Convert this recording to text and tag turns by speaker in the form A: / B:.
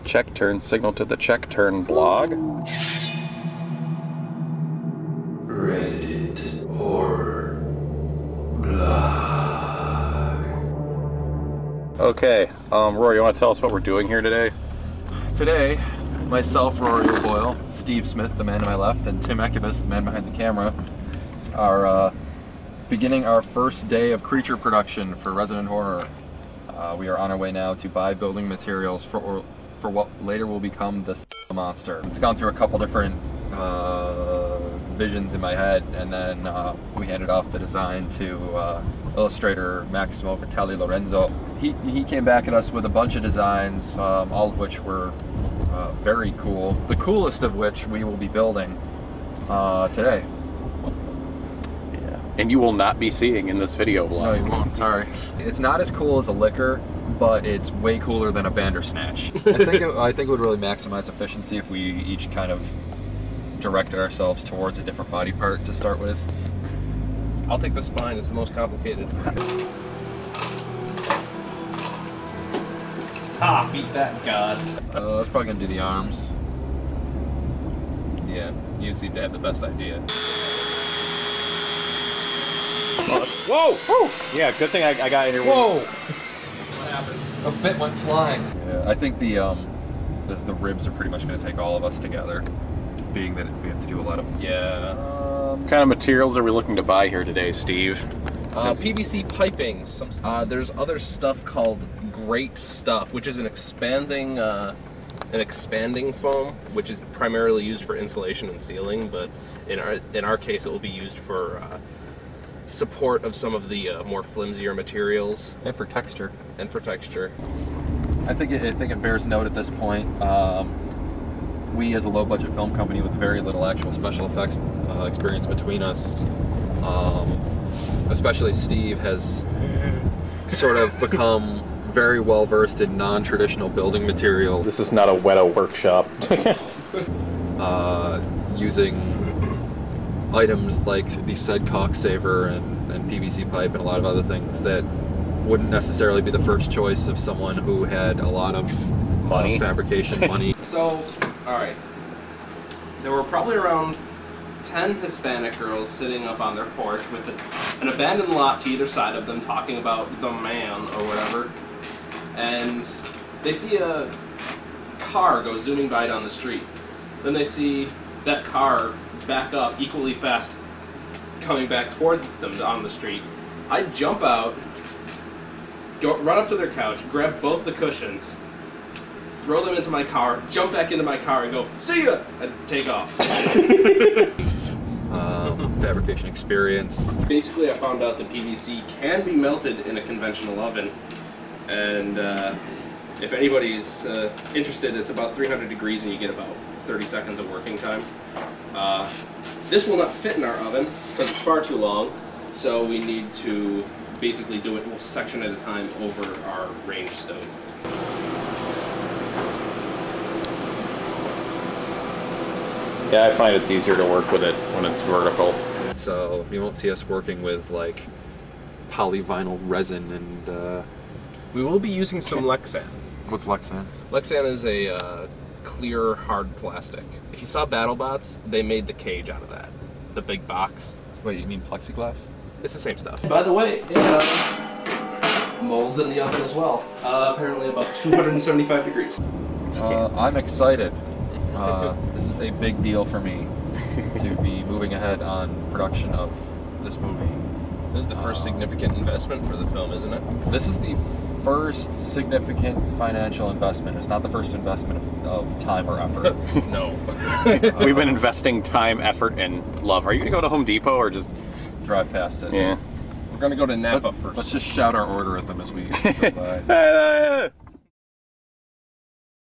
A: Check turn signal to the check turn blog.
B: Resident Horror Blog.
A: Okay, Rory, you want to tell us what we're doing here today?
C: Today, myself, Rory O'Boyle, Steve Smith, the man to my left, and Tim Ekibus, the man behind the camera, are beginning our first day of creature production for Resident Horror. We are on our way now to buy building materials for what later will become the monster. It's gone through a couple different visions in my head, and then we handed off the design to illustrator Maximo Vitali Lorenzo. He came back at us with a bunch of designs, all of which were very cool. The coolest of which we will be building today.
A: Yeah, and you will not be seeing in this video vlog.
C: No, you won't. Sorry. It's not as cool as a liquor, but it's way cooler than a Bandersnatch. I think it would really maximize efficiency if we each kind of directed ourselves towards a different body part to start with.
D: I'll take the spine, it's the most complicated. Ha! Beat that god.
C: I was probably gonna do the arms.
D: Yeah, you seem to have the best idea.
A: Whoa! Whoa! Yeah, good thing I got in here.
C: Whoa!
D: What happened?
C: A bit went flying. Yeah, I think the ribs are pretty much gonna take all of us together, being that we have to do a lot of.
D: Yeah.
A: What kind of materials are we looking to buy here today, Steve?
D: PVC piping. There's other stuff called Great Stuff, which is an expanding foam, which is primarily used for insulation and sealing. But in our case, it will be used for support of some of the more flimsier materials
C: And for texture.
D: and for texture.
C: I think it bears note at this point. We, as a low-budget film company with very little actual special effects experience between us, especially Steve, has sort of become very well versed in non-traditional building material.
A: This is not a Weta workshop.
C: Using items like the said cocksaver and PVC pipe and a lot of other things that wouldn't necessarily be the first choice of someone who had a lot of
A: Money.
C: fabrication money.
D: So, alright. There were probably around 10 Hispanic girls sitting up on their porch with an abandoned lot to either side of them talking about the man or whatever. And they see a car go zooming by down the street. Then they see that car back up equally fast coming back toward them on the street. I jump out, run up to their couch, grab both the cushions, throw them into my car, jump back into my car and go, "See ya!" and take off.
C: Fabrication experience.
D: Basically, I found out that PVC can be melted in a conventional oven, and if anybody's interested, it's about 300 degrees and you get about 30 seconds of working time. This will not fit in our oven because it's far too long, so we need to basically do it one section at a time over our range stove.
A: Yeah, I find it's easier to work with it when it's vertical.
C: So you won't see us working with like polyvinyl resin and
D: We will be using some Lexan.
C: what's Lexan?
D: Lexan is a clear, hard plastic. If you saw BattleBots, they made the cage out of that. The big box.
C: Wait, you mean plexiglass?
D: It's the same stuff. By the way, it molds in the oven as well. Apparently about 275 degrees.
C: I'm excited. This is a big deal for me to be moving ahead on production of this movie.
D: This is the first significant investment for the film, isn't it?
C: This is the first significant financial investment. It's not the first investment of time or effort.
D: No.
A: We've been investing time, effort, and love. Are you going to go to Home Depot or just...
C: Drive past it.
A: Yeah.
D: We're gonna go to Napa first.
C: Let's just shout our order at them as we go by.